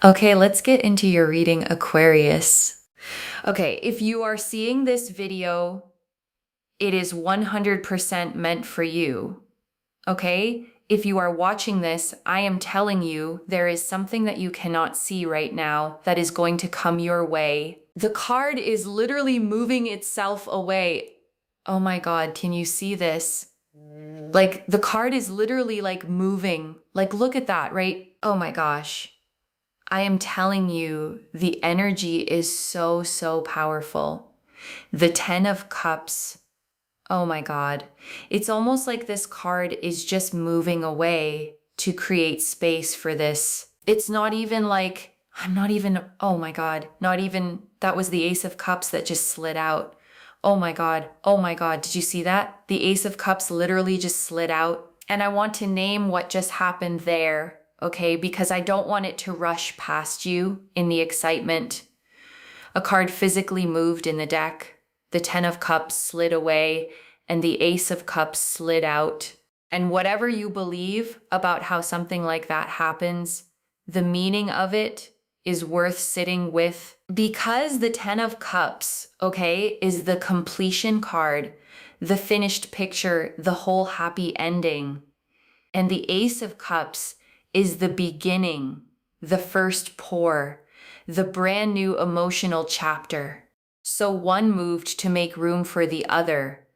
Okay, let's get into your reading, Aquarius. Okay, if you are seeing this video, it is 100% meant for you. Okay? If you are watching this, I am telling you there is something that you cannot see right now that is going to come your way. The card is literally moving itself away. Oh my God, can you see this? Like the card is literally like moving. Like look at that, right? Oh my gosh. I am telling you, the energy is so, so powerful. The 10 of Cups, oh my God. It's almost like this card is just moving away to create space for this. It's not even like, I'm not even, oh my God, not even, that was the Ace of Cups that just slid out. Oh my God, oh my God, did you see that? The Ace of Cups literally just slid out. And I want to name what just happened there, okay? Because I don't want it to rush past you in the excitement. A card physically moved in the deck. The 10 of Cups slid away and the Ace of Cups slid out. And whatever you believe about how something like that happens, the meaning of it is worth sitting with, because the 10 of Cups, okay, is the completion card, the finished picture, the whole happy ending. And the Ace of Cups is the beginning, the first pour, the brand new emotional chapter. So one moved to make room for the other.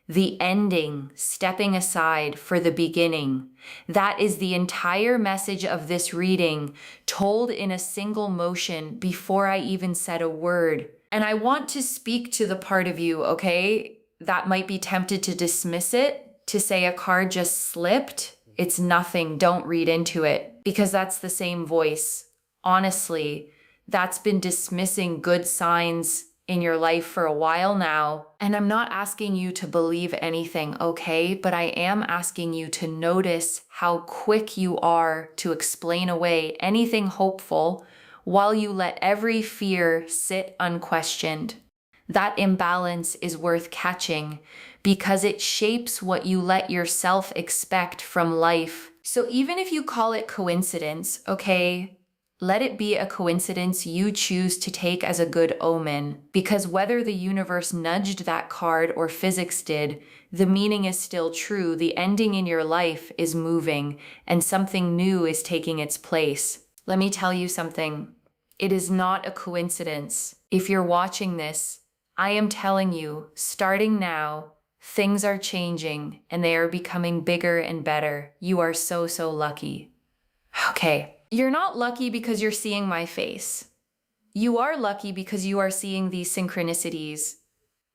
The ending, stepping aside for the beginning. That is the entire message of this reading, told in a single motion before I even said a word. And I want to speak to the part of you, okay, that might be tempted to dismiss it, to say a card just slipped. It's nothing, don't read into it, because that's the same voice. Honestly, that's been dismissing good signs in your life for a while now. And I'm not asking you to believe anything, okay? But I am asking you to notice how quick you are to explain away anything hopeful while you let every fear sit unquestioned. That imbalance is worth catching because it shapes what you let yourself expect from life. So even if you call it coincidence, okay, let it be a coincidence you choose to take as a good omen, because whether the universe nudged that card or physics did, the meaning is still true. The ending in your life is moving and something new is taking its place. Let me tell you something. It is not a coincidence. If you're watching this, I am telling you, starting now, things are changing and they are becoming bigger and better. You are so, so lucky. Okay. You're not lucky because you're seeing my face. You are lucky because you are seeing these synchronicities,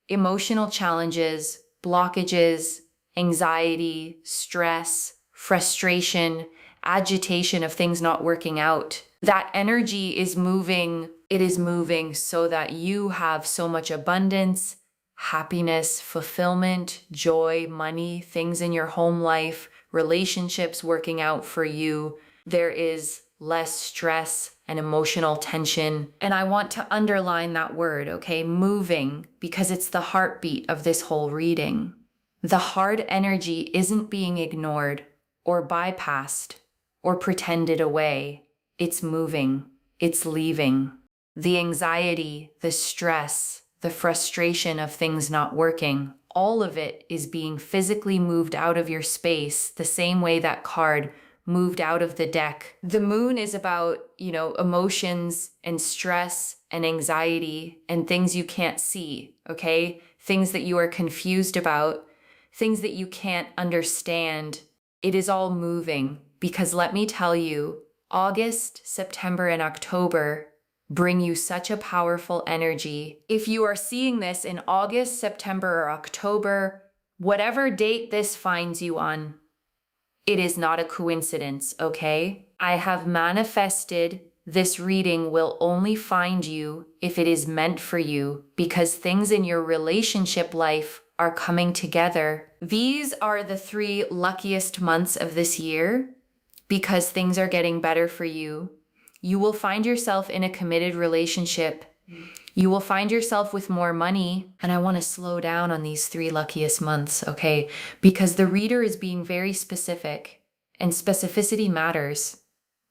emotional challenges, blockages, anxiety, stress, frustration, agitation of things not working out. That energy is moving. It is moving so that you have so much abundance, happiness, fulfillment, joy, money, things in your home life, relationships working out for you. There is less stress and emotional tension. And I want to underline that word, okay? Moving, because it's the heartbeat of this whole reading. The hard energy isn't being ignored or bypassed or pretended away. It's moving. It's leaving. The anxiety, the stress, the frustration of things not working, all of it is being physically moved out of your space the same way that card moved out of the deck. The moon is about, emotions and stress and anxiety and things you can't see, okay? Things that you are confused about, things that you can't understand. It is all moving because let me tell you, August, September, and October bring you such a powerful energy. If you are seeing this in August, September, or October, whatever date this finds you on, it is not a coincidence, okay? I have manifested this reading will only find you if it is meant for you because things in your relationship life are coming together. These are the 3 luckiest months of this year because things are getting better for you. You will find yourself in a committed relationship. You will find yourself with more money. And I want to slow down on these 3 luckiest months, okay? Because the reader is being very specific and specificity matters.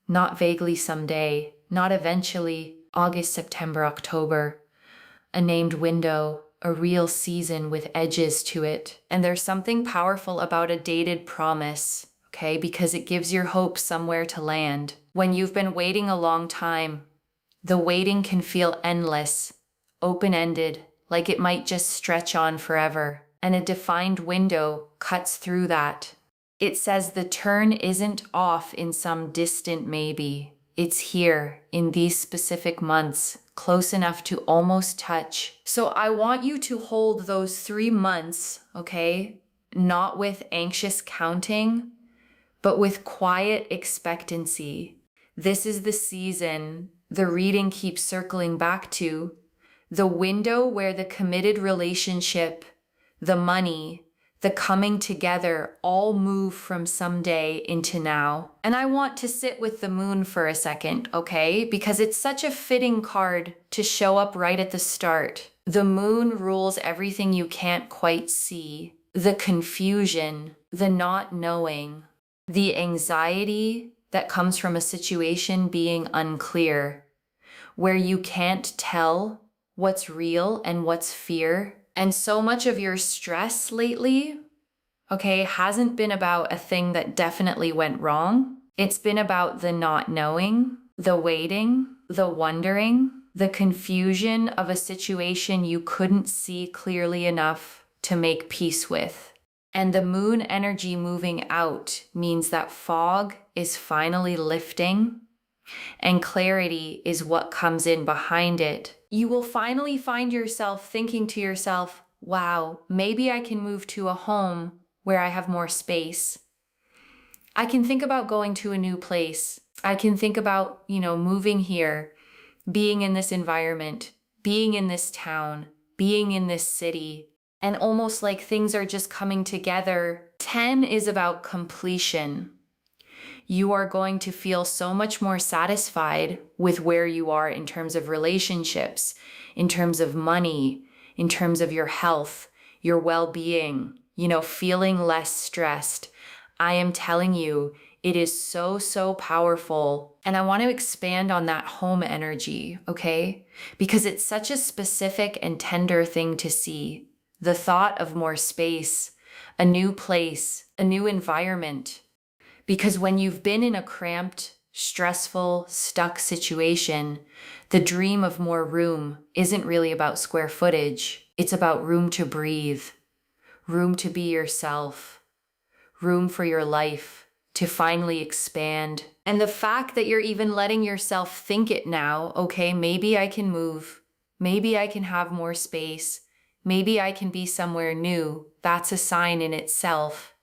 Not vaguely someday, not eventually, August, September, October. A named window, a real season with edges to it. And there's something powerful about a dated promise, okay? Because it gives your hope somewhere to land. When you've been waiting a long time, the waiting can feel endless, open-ended, like it might just stretch on forever. And a defined window cuts through that. It says the turn isn't off in some distant maybe. It's here in these specific months, close enough to almost touch. So I want you to hold those 3 months, okay? Not with anxious counting, but with quiet expectancy. This is the season the reading keeps circling back to, the window where the committed relationship, the money, the coming together all move from someday into now. And I want to sit with the moon for a second, okay? Because it's such a fitting card to show up right at the start. The moon rules everything you can't quite see. The confusion, the not knowing, the anxiety that comes from a situation being unclear, where you can't tell what's real and what's fear. And so much of your stress lately, okay, hasn't been about a thing that definitely went wrong. It's been about the not knowing, the waiting, the wondering, the confusion of a situation you couldn't see clearly enough to make peace with. And the moon energy moving out means that fog is finally lifting and clarity is what comes in behind it. You will finally find yourself thinking to yourself, wow, maybe I can move to a home where I have more space. I can think about going to a new place. I can think about, moving here, being in this environment, being in this town, being in this city. And almost like things are just coming together. 10 is about completion. You are going to feel so much more satisfied with where you are in terms of relationships, in terms of money, in terms of your health, your well-being, feeling less stressed. I am telling you, it is so, so powerful. And I want to expand on that home energy, okay? Because it's such a specific and tender thing to see. The thought of more space, a new place, a new environment. Because when you've been in a cramped, stressful, stuck situation, the dream of more room isn't really about square footage. It's about room to breathe, room to be yourself, room for your life to finally expand. And the fact that you're even letting yourself think it now, okay, maybe I can move, maybe I can have more space, maybe I can be somewhere new, that's a sign in itself.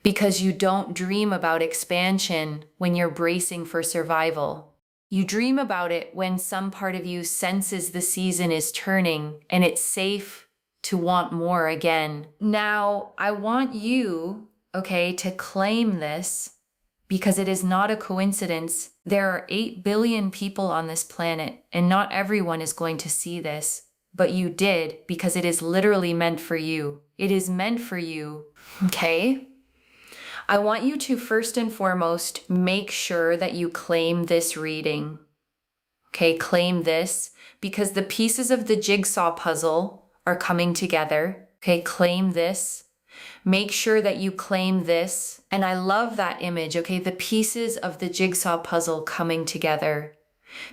Because you don't dream about expansion when you're bracing for survival. You dream about it when some part of you senses the season is turning and it's safe to want more again. Now, I want you, okay, to claim this because it is not a coincidence. There are 8 billion people on this planet and not everyone is going to see this. But you did because it is literally meant for you. It is meant for you, okay? I want you to first and foremost make sure that you claim this reading, okay? Claim this because the pieces of the jigsaw puzzle are coming together, okay? Claim this. Make sure that you claim this. And I love that image, okay? The pieces of the jigsaw puzzle coming together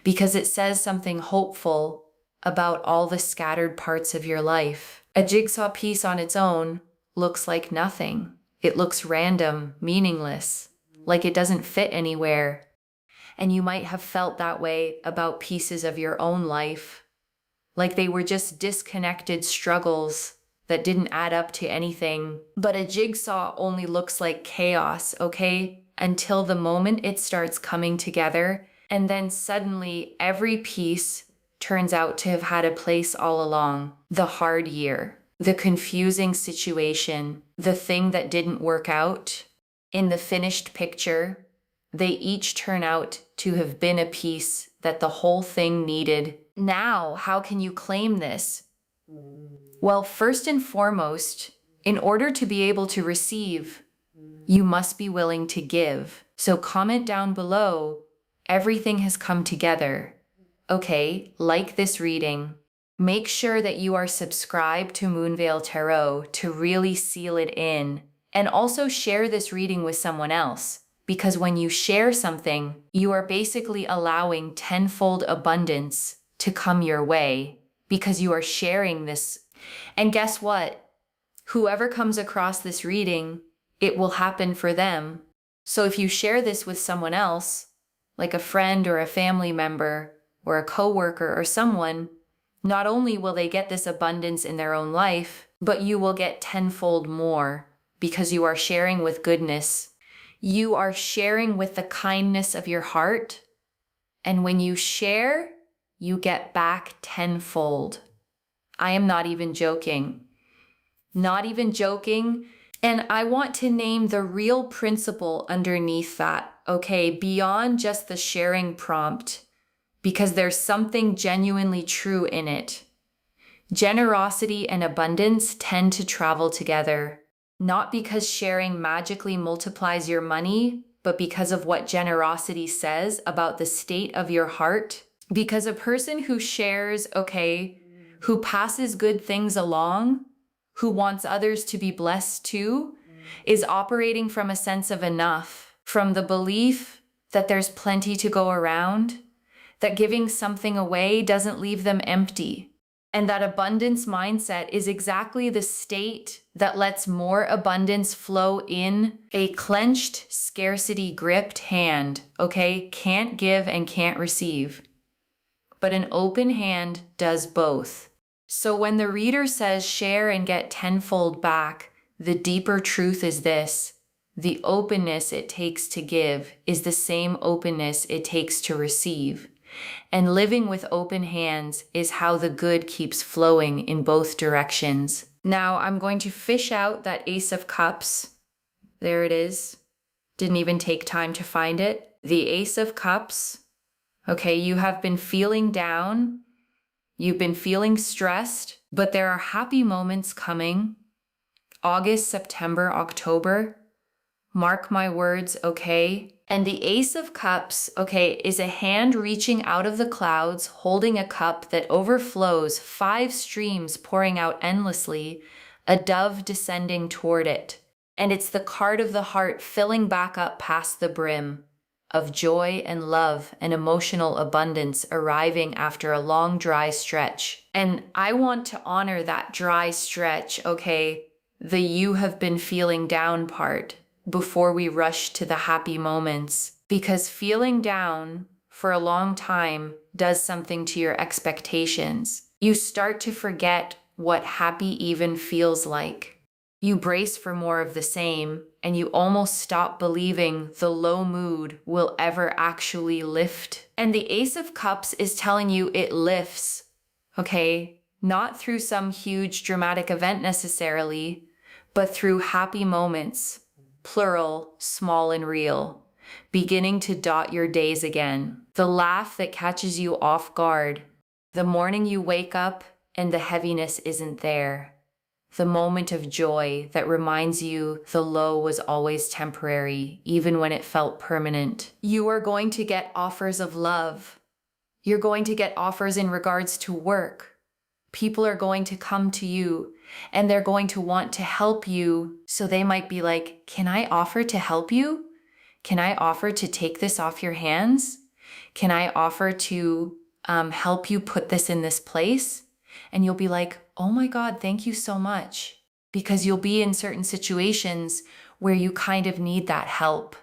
because it says something hopeful about all the scattered parts of your life. A jigsaw piece on its own looks like nothing. It looks random, meaningless, like it doesn't fit anywhere. And you might have felt that way about pieces of your own life, like they were just disconnected struggles that didn't add up to anything. But a jigsaw only looks like chaos, okay? Until the moment it starts coming together, and then suddenly every piece turns out to have had a place all along. The hard year, the confusing situation, the thing that didn't work out. In the finished picture, they each turn out to have been a piece that the whole thing needed. Now, how can you claim this? Well, first and foremost, in order to be able to receive, you must be willing to give. So comment down below everything has come together. Okay, like this reading, make sure that you are subscribed to Moonveil Tarot to really seal it in, and also share this reading with someone else. Because when you share something, you are basically allowing tenfold abundance to come your way because you are sharing this. And guess what? Whoever comes across this reading, it will happen for them. So if you share this with someone else, like a friend or a family member or a coworker or someone, not only will they get this abundance in their own life, but you will get tenfold more because you are sharing with goodness. You are sharing with the kindness of your heart. And when you share, you get back tenfold. I am not even joking. Not even joking. And I want to name the real principle underneath that, okay, beyond just the sharing prompt, because there's something genuinely true in it. Generosity and abundance tend to travel together, not because sharing magically multiplies your money, but because of what generosity says about the state of your heart. Because a person who shares, okay, who passes good things along, who wants others to be blessed too, is operating from a sense of enough, from the belief that there's plenty to go around, that giving something away doesn't leave them empty. And that abundance mindset is exactly the state that lets more abundance flow in a clenched, scarcity gripped hand, okay? Can't give and can't receive. But an open hand does both. So when the reader says share and get tenfold back, the deeper truth is this: the openness it takes to give is the same openness it takes to receive. And living with open hands is how the good keeps flowing in both directions. Now I'm going to fish out that Ace of Cups. There it is. Didn't even take time to find it. The Ace of Cups. Okay, you have been feeling down. You've been feeling stressed, but there are happy moments coming. August, September, October. Mark my words, okay? And the Ace of Cups, okay, is a hand reaching out of the clouds, holding a cup that overflows, 5 streams pouring out endlessly, a dove descending toward it. And it's the card of the heart filling back up past the brim, of joy and love and emotional abundance arriving after a long dry stretch. And I want to honor that dry stretch, okay, the you have been feeling down part, before we rush to the happy moments. Because feeling down for a long time does something to your expectations. You start to forget what happy even feels like. You brace for more of the same, and you almost stop believing the low mood will ever actually lift. And the Ace of Cups is telling you it lifts, okay? Not through some huge dramatic event necessarily, but through happy moments, plural, small and real, beginning to dot your days again. The laugh that catches you off guard, the morning you wake up and the heaviness isn't there. The moment of joy that reminds you the low was always temporary, even when it felt permanent. You are going to get offers of love. You're going to get offers in regards to work. People are going to come to you and they're going to want to help you. So they might be like, can I offer to help you? Can I offer to take this off your hands? Can I offer to help you put this in this place? And you'll be like, oh my God, thank you so much. Because you'll be in certain situations where you kind of need that help.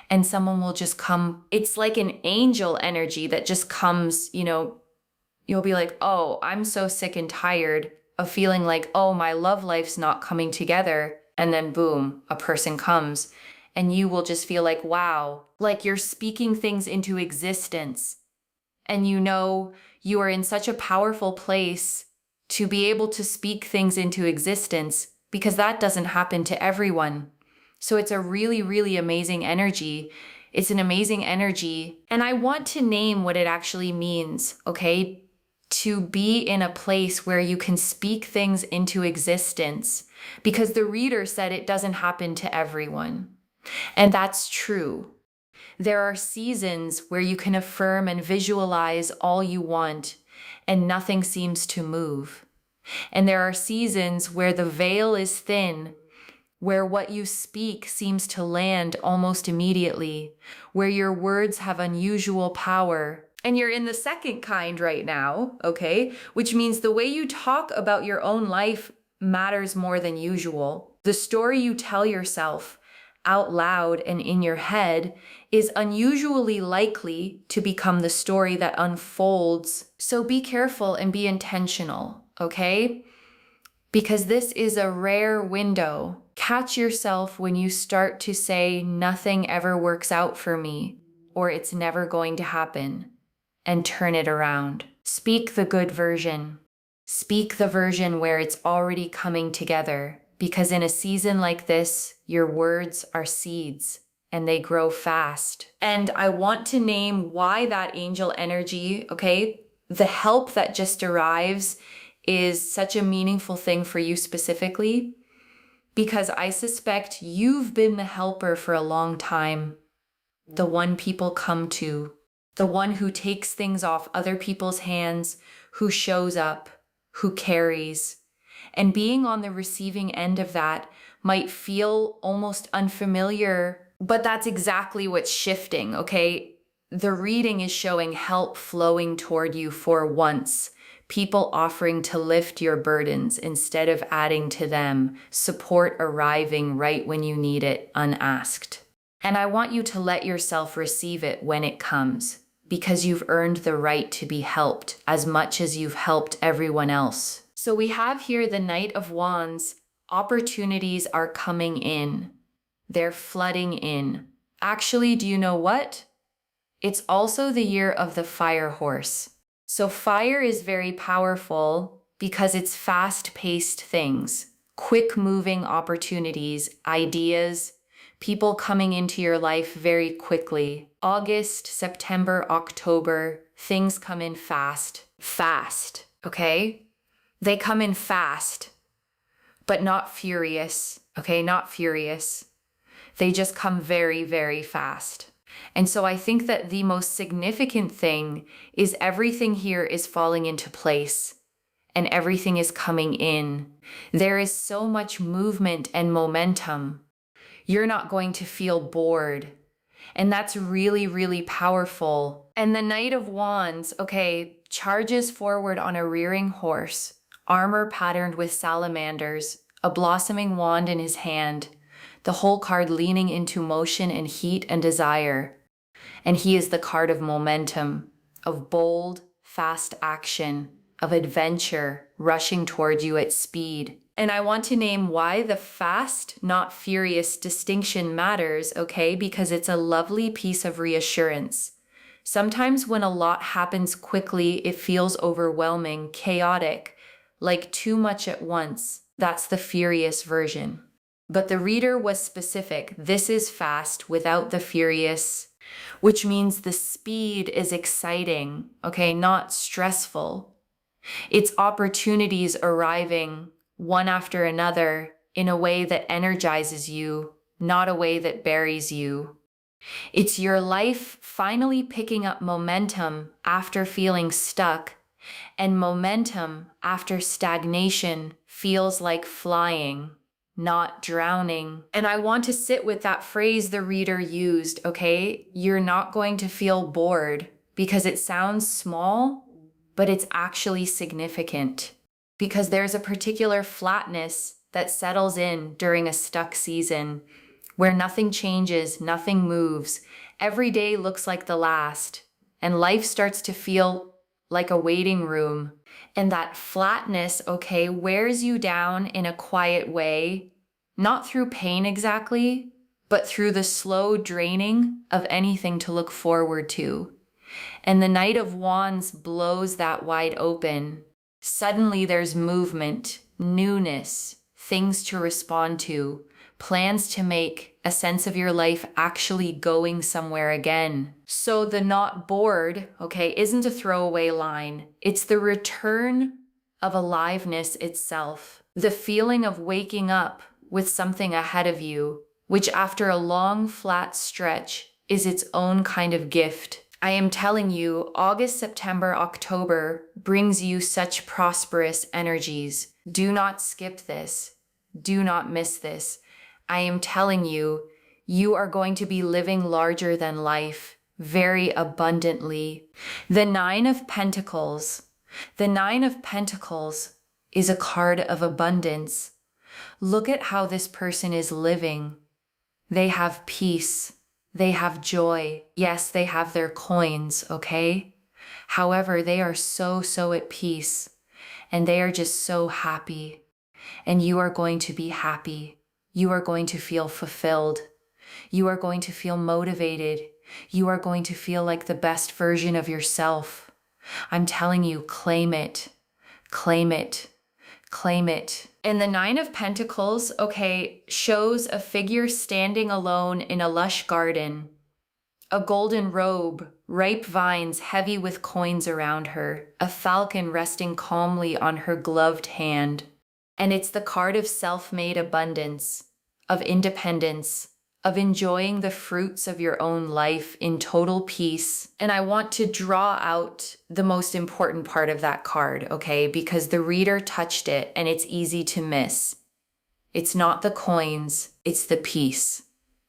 And someone will just come. It's like an angel energy that just comes, you'll be like, oh, I'm so sick and tired of feeling like, oh, my love life's not coming together. And then boom, a person comes and you will just feel like, wow, like you're speaking things into existence. And you are in such a powerful place to be able to speak things into existence, because that doesn't happen to everyone. So it's a really, really amazing energy. It's an amazing energy. And I want to name what it actually means, okay? To be in a place where you can speak things into existence, because the reader said it doesn't happen to everyone. And that's true. There are seasons where you can affirm and visualize all you want, and nothing seems to move. And there are seasons where the veil is thin, where what you speak seems to land almost immediately, where your words have unusual power. And you're in the second kind right now, okay? Which means the way you talk about your own life matters more than usual. The story you tell yourself out loud and in your head is unusually likely to become the story that unfolds. So be careful and be intentional, okay? Because this is a rare window. Catch yourself when you start to say, nothing ever works out for me, or it's never going to happen, and turn it around. Speak the good version. Speak the version where it's already coming together. Because in a season like this, your words are seeds and they grow fast. And I want to name why that angel energy, okay? The help that just arrives is such a meaningful thing for you specifically, because I suspect you've been the helper for a long time, the one people come to, the one who takes things off other people's hands, who shows up, who carries. And being on the receiving end of that might feel almost unfamiliar, but that's exactly what's shifting, okay? The reading is showing help flowing toward you for once. People offering to lift your burdens instead of adding to them. Support arriving right when you need it, unasked. And I want you to let yourself receive it when it comes, because you've earned the right to be helped as much as you've helped everyone else. So we have here the Knight of Wands. Opportunities are coming in. They're flooding in. Actually, do you know what? It's also the year of the fire horse. So fire is very powerful because it's fast-paced things, quick-moving opportunities, ideas, people coming into your life very quickly. August, September, October, things come in fast, okay? They come in fast, but not furious, okay? Not furious. They just come very, very fast. And so I think that the most significant thing is everything here is falling into place and everything is coming in. There is so much movement and momentum. You're not going to feel bored. And that's really, really powerful. And the Knight of Wands, okay, charges forward on a rearing horse, armor patterned with salamanders, a blossoming wand in his hand, the whole card leaning into motion and heat and desire. And he is the card of momentum, of bold, fast action, of adventure rushing toward you at speed. And I want to name why the fast, not furious distinction matters, okay? Because it's a lovely piece of reassurance. Sometimes when a lot happens quickly, it feels overwhelming, chaotic, like too much at once. That's the furious version. But the reader was specific. This is fast without the furious, which means the speed is exciting, okay, not stressful. It's opportunities arriving one after another in a way that energizes you, not a way that buries you. It's your life finally picking up momentum after feeling stuck, and momentum after stagnation feels like flying, not drowning. And I want to sit with that phrase the reader used, okay? You're not going to feel bored because it sounds small, but it's actually significant because there's a particular flatness that settles in during a stuck season where nothing changes, nothing moves. Every day looks like the last, and life starts to feel like a waiting room. And that flatness, okay, wears you down in a quiet way, not through pain exactly, but through the slow draining of anything to look forward to. And the Knight of Wands blows that wide open. Suddenly there's movement, newness, things to respond to, plans to make, a sense of your life actually going somewhere again. So the not bored, okay, isn't a throwaway line. It's the return of aliveness itself. The feeling of waking up with something ahead of you, which after a long, flat stretch is its own kind of gift. I am telling you, August, September, October brings you such prosperous energies. Do not skip this. Do not miss this. I am telling you, you are going to be living larger than life, very abundantly. The Nine of Pentacles. The Nine of Pentacles is a card of abundance. Look at how this person is living. They have peace. They have joy. Yes, they have their coins, okay? However, they are so at peace, and they are just so happy. And you are going to be happy. You are going to feel fulfilled. You are going to feel motivated. You are going to feel like the best version of yourself. I'm telling you, claim it. Claim it. Claim it. And the Nine of Pentacles, okay, shows a figure standing alone in a lush garden. A golden robe, ripe vines heavy with coins around her, a falcon resting calmly on her gloved hand. And it's the card of self-made abundance, of independence, of enjoying the fruits of your own life in total peace. And I want to draw out the most important part of that card, okay? Because the reader touched it and it's easy to miss. It's not the coins, it's the peace.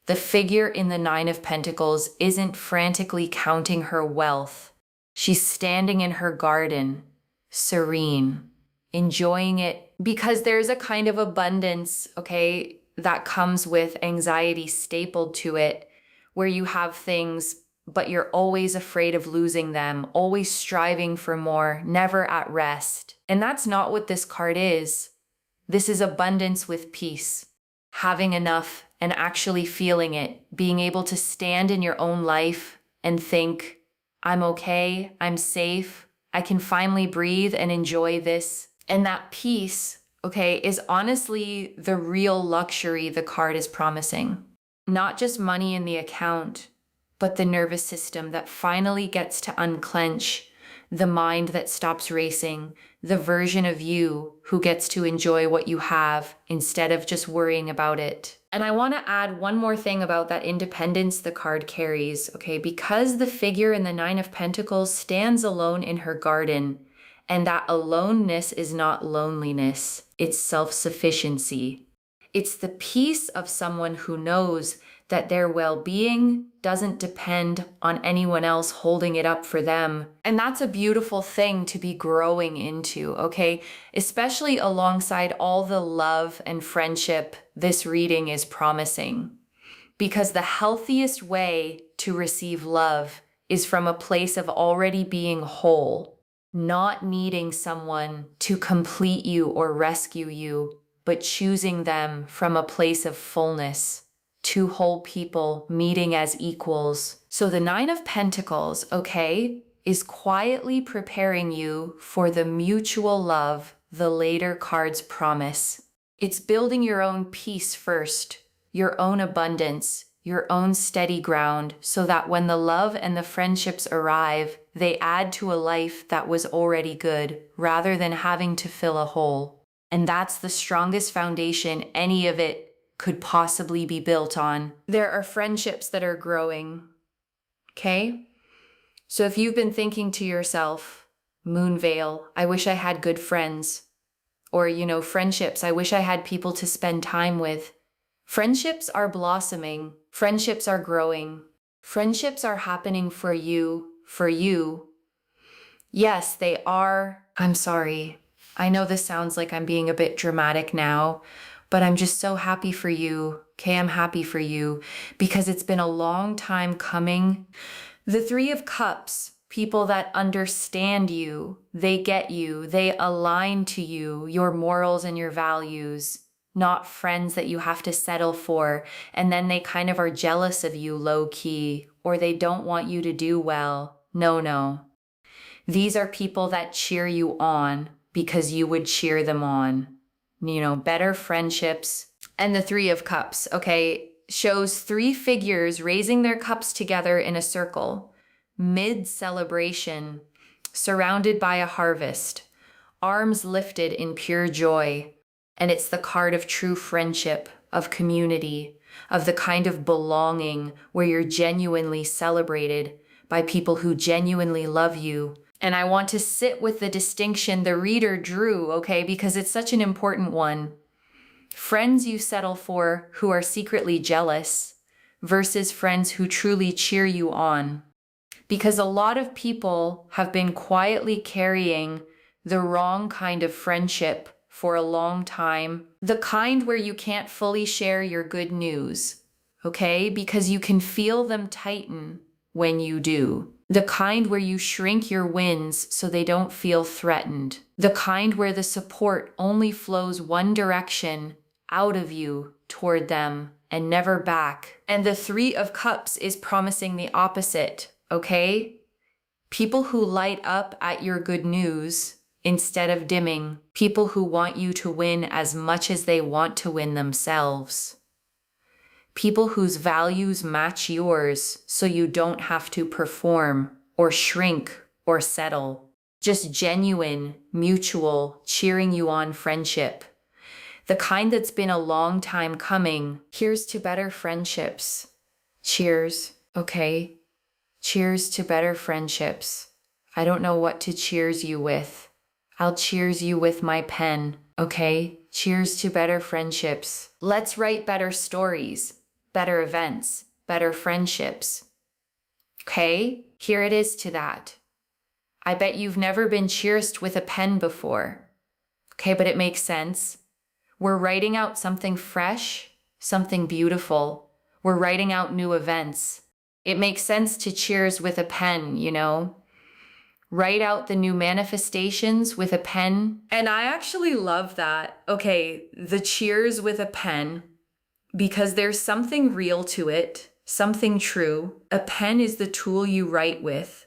The figure in the Nine of Pentacles isn't frantically counting her wealth. She's standing in her garden, serene, enjoying it, because there's a kind of abundance, okay, that comes with anxiety stapled to it, where you have things, but you're always afraid of losing them, always striving for more, never at rest. And that's not what this card is. This is abundance with peace, having enough and actually feeling it, being able to stand in your own life and think, I'm okay, I'm safe, I can finally breathe and enjoy this. And that peace, okay, is honestly the real luxury the card is promising. Not just money in the account, but the nervous system that finally gets to unclench, the mind that stops racing, the version of you who gets to enjoy what you have instead of just worrying about it. And I want to add one more thing about that independence the card carries, okay? Because the figure in the Nine of Pentacles stands alone in her garden, and that aloneness is not loneliness, it's self-sufficiency. It's the peace of someone who knows that their well-being doesn't depend on anyone else holding it up for them. And that's a beautiful thing to be growing into, okay? Especially alongside all the love and friendship this reading is promising. Because the healthiest way to receive love is from a place of already being whole, not needing someone to complete you or rescue you, but choosing them from a place of fullness. Two whole people meeting as equals. So the Nine of Pentacles, okay, is quietly preparing you for the mutual love the later cards promise. It's building your own peace first, your own abundance, your own steady ground, so that when the love and the friendships arrive, they add to a life that was already good, rather than having to fill a hole. And that's the strongest foundation any of it could possibly be built on. There are friendships that are growing, okay? So if you've been thinking to yourself, Moonveil, I wish I had good friends, or, friendships, I wish I had people to spend time with. Friendships are blossoming. Friendships are growing. Friendships are happening for you, for you. Yes, they are. I'm sorry. I know this sounds like I'm being a bit dramatic now, but I'm just so happy for you. Okay, I'm happy for you because it's been a long time coming. The Three of Cups, people that understand you, they get you, they align to you, your morals and your values, not friends that you have to settle for, and then they kind of are jealous of you low key, or they don't want you to do well. No. These are people that cheer you on because you would cheer them on. Better friendships. And the Three of Cups, okay, shows three figures raising their cups together in a circle, mid-celebration, surrounded by a harvest, arms lifted in pure joy. And it's the card of true friendship, of community, of the kind of belonging where you're genuinely celebrated by people who genuinely love you. And I want to sit with the distinction the reader drew, okay, because it's such an important one. Friends you settle for who are secretly jealous versus friends who truly cheer you on. Because a lot of people have been quietly carrying the wrong kind of friendship for a long time. The kind where you can't fully share your good news, okay? Because you can feel them tighten when you do. The kind where you shrink your wins so they don't feel threatened. The kind where the support only flows one direction, out of you toward them and never back. And the Three of Cups is promising the opposite, okay? People who light up at your good news instead of dimming. People who want you to win as much as they want to win themselves. People whose values match yours so you don't have to perform or shrink or settle. Just genuine, mutual, cheering you on friendship. The kind that's been a long time coming. Here's to better friendships. Cheers, okay? Cheers to better friendships. I don't know what to cheers you with. I'll cheers you with my pen, okay? Cheers to better friendships. Let's write better stories, better events, better friendships. Okay? Here it is to that. I bet you've never been cheersed with a pen before. Okay, but it makes sense. We're writing out something fresh, something beautiful. We're writing out new events. It makes sense to cheers with a pen, you know? Write out the new manifestations with a pen. And I actually love that. Okay, the cheers with a pen, because there's something real to it, something true. A pen is the tool you write with.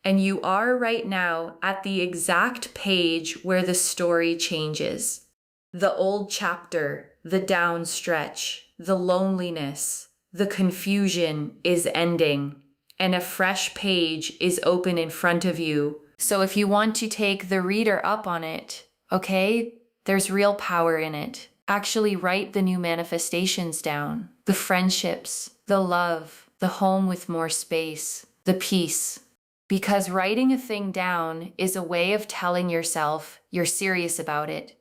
And you are right now at the exact page where the story changes. The old chapter, the down stretch, the loneliness, the confusion is ending, and a fresh page is open in front of you. So if you want to take the reader up on it, okay, there's real power in it. Actually write the new manifestations down, the friendships, the love, the home with more space, the peace. Because writing a thing down is a way of telling yourself you're serious about it,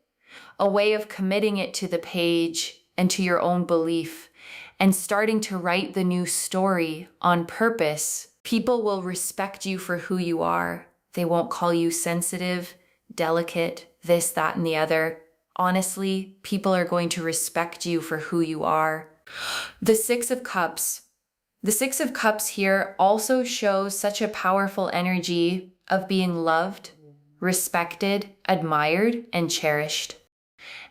a way of committing it to the page and to your own belief, and starting to write the new story on purpose. People will respect you for who you are. They won't call you sensitive, delicate, this, that, and the other. Honestly, people are going to respect you for who you are. The Six of Cups. The Six of Cups here also shows such a powerful energy of being loved, respected, admired, and cherished.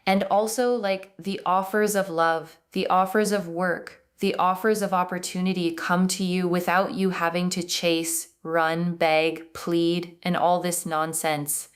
And also like the offers of love, the offers of work, the offers of opportunity come to you without you having to chase, run, beg, plead, and all this nonsense.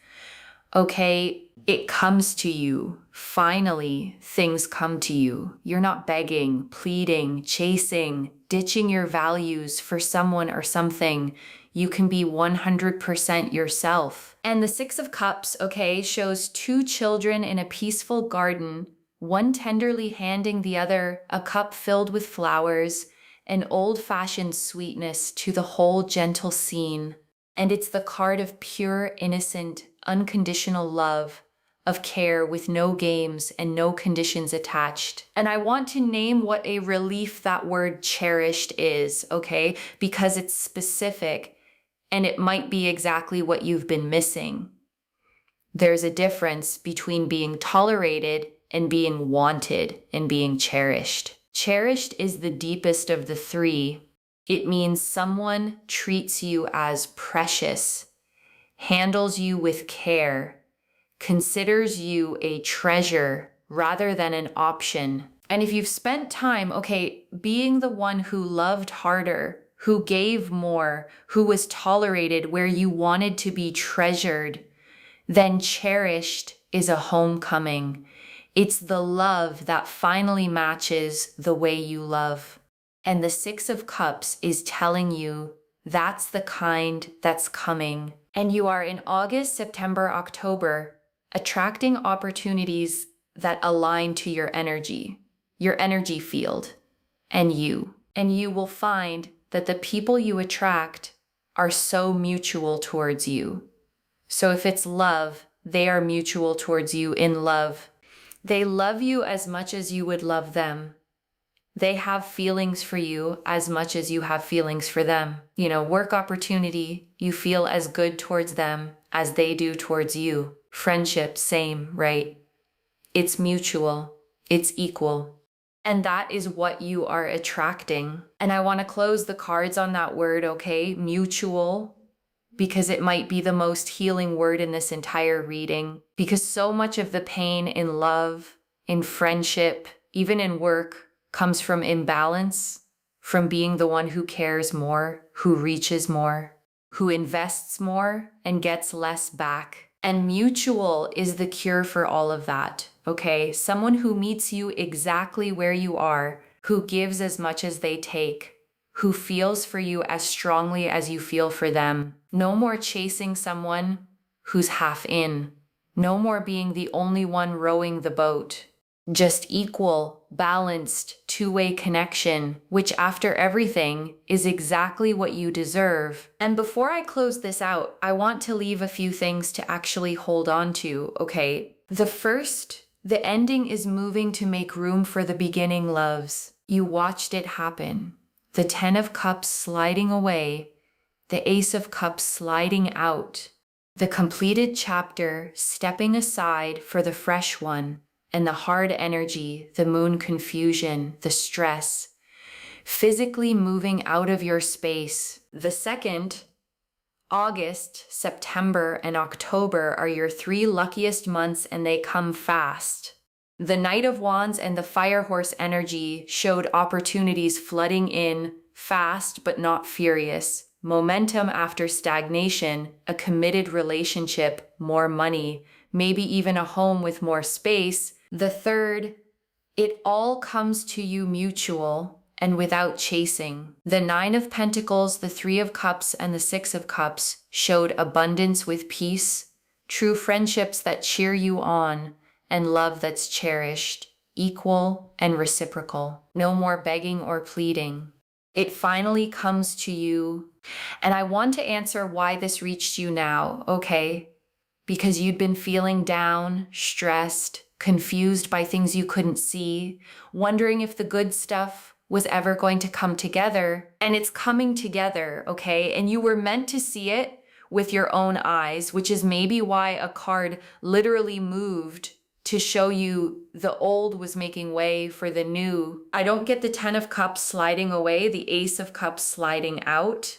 Okay, it comes to you. Finally, things come to you. You're not begging, pleading, chasing, ditching your values for someone or something. You can be 100% yourself. And the Six of Cups, okay, shows two children in a peaceful garden, one tenderly handing the other a cup filled with flowers, an old-fashioned sweetness to the whole gentle scene. And it's the card of pure, innocent, unconditional love, of care with no games and no conditions attached. And I want to name what a relief that word cherished is, okay? Because it's specific and it might be exactly what you've been missing. There's a difference between being tolerated and being wanted and being cherished. Cherished is the deepest of the three. It means someone treats you as precious, handles you with care, considers you a treasure rather than an option. And if you've spent time, okay, being the one who loved harder, who gave more, who was tolerated where you wanted to be treasured, then cherished is a homecoming. It's the love that finally matches the way you love. And the Six of Cups is telling you that's the kind that's coming. And you are in August, September, October, attracting opportunities that align to your energy field. and you. And you will find that the people you attract are so mutual towards you. So if it's love, they are mutual towards you in love. They love you as much as you would love them. They have feelings for you as much as you have feelings for them. Work opportunity, you feel as good towards them as they do towards you. Friendship, same, right? It's mutual. It's equal. And that is what you are attracting. And I want to close the cards on that word, okay? Mutual, because it might be the most healing word in this entire reading. Because so much of the pain in love, in friendship, even in work, comes from imbalance, from being the one who cares more, who reaches more, who invests more and gets less back. And mutual is the cure for all of that, okay? Someone who meets you exactly where you are, who gives as much as they take, who feels for you as strongly as you feel for them. No more chasing someone who's half in. No more being the only one rowing the boat. Just equal, balanced, two-way connection, which after everything is exactly what you deserve. And before I close this out, I want to leave a few things to actually hold on to, okay? The ending is moving to make room for the beginning, loves. You watched it happen. The 10 of Cups sliding away, the Ace of Cups sliding out, the completed chapter stepping aside for the fresh one, and the hard energy, the moon confusion, the stress, physically moving out of your space. The second, August, September, and October are your 3 luckiest months, and they come fast. The Knight of Wands and the Fire Horse energy showed opportunities flooding in, fast but not furious. Momentum after stagnation, a committed relationship, more money, maybe even a home with more space. The third, it all comes to you mutual and without chasing. The 9 of Pentacles, the 3 of Cups, and the 6 of Cups showed abundance with peace, true friendships that cheer you on, and love that's cherished, equal and reciprocal. No more begging or pleading. It finally comes to you. And I want to answer why this reached you now, okay? Because you'd been feeling down, stressed, confused by things you couldn't see, wondering if the good stuff was ever going to come together. And it's coming together, okay? And you were meant to see it with your own eyes, which is maybe why a card literally moved to show you the old was making way for the new. I don't get the 10 of Cups sliding away, the Ace of Cups sliding out,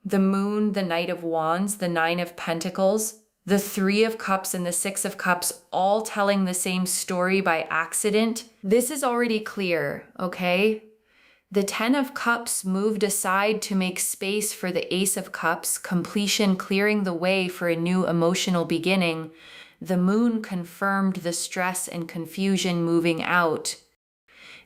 the Moon, the Knight of Wands, the 9 of Pentacles, the 3 of Cups, and the 6 of Cups all telling the same story by accident. This is already clear, okay? The 10 of Cups moved aside to make space for the Ace of Cups, completion clearing the way for a new emotional beginning. The Moon confirmed the stress and confusion moving out.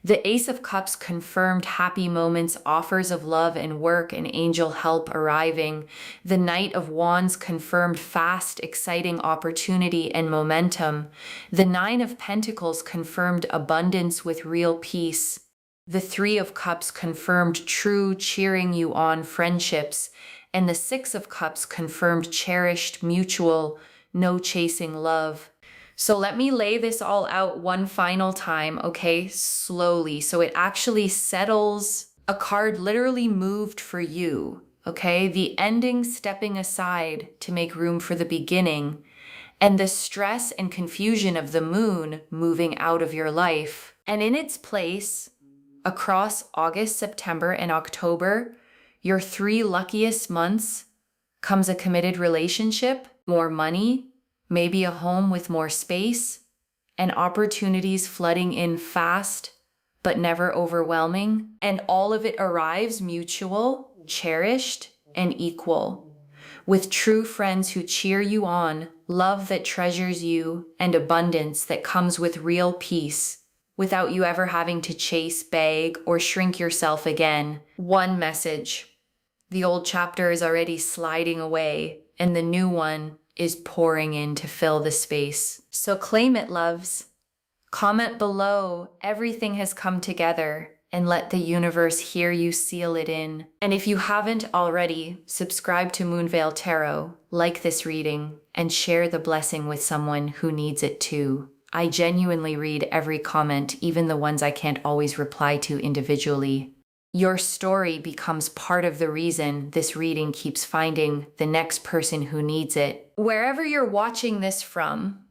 The Ace of Cups confirmed happy moments, offers of love and work, and angel help arriving. The Knight of Wands confirmed fast, exciting opportunity and momentum. The 9 of Pentacles confirmed abundance with real peace. The 3 of Cups confirmed true, cheering you on friendships. And the 6 of Cups confirmed cherished, mutual, no chasing love. So let me lay this all out one final time, okay? Slowly. So it actually settles. A card literally moved for you, okay? The ending stepping aside to make room for the beginning, and the stress and confusion of the moon moving out of your life. And in its place, across August, September, and October, your 3 luckiest months, comes a committed relationship, more money, maybe a home with more space, and opportunities flooding in fast, but never overwhelming. And all of it arrives mutual, cherished, and equal, with true friends who cheer you on, love that treasures you, and abundance that comes with real peace, without you ever having to chase, beg, or shrink yourself again. One message. The old chapter is already sliding away, and the new one is pouring in to fill the space. So claim it, loves. Comment below. Everything has come together. and let the universe hear you seal it in. And if you haven't already, subscribe to Moonveil Tarot, like this reading, and share the blessing with someone who needs it too. I genuinely read every comment, even the ones I can't always reply to individually. Your story becomes part of the reason this reading keeps finding the next person who needs it. Wherever you're watching this from,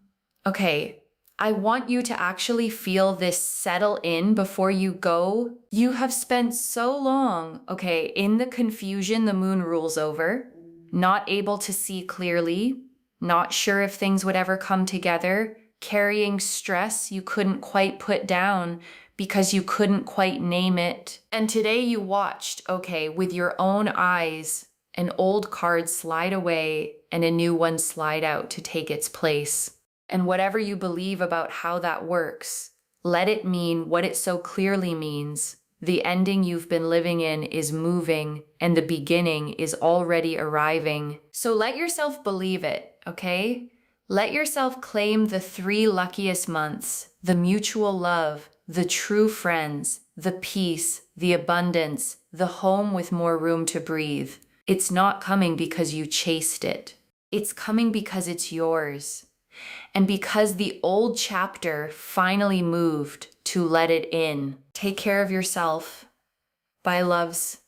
okay, I want you to actually feel this settle in before you go. You have spent so long, okay, in the confusion the moon rules over, not able to see clearly, not sure if things would ever come together, carrying stress you couldn't quite put down because you couldn't quite name it. And today you watched, okay, with your own eyes, an old card slide away and a new one slide out to take its place. And whatever you believe about how that works, let it mean what it so clearly means. The ending you've been living in is moving, and the beginning is already arriving. So let yourself believe it, okay? Let yourself claim the 3 luckiest months, the mutual love, the true friends, the peace, the abundance, the home with more room to breathe. It's not coming because you chased it. It's coming because it's yours. And because the old chapter finally moved to let it in. Take care of yourself. Bye, loves.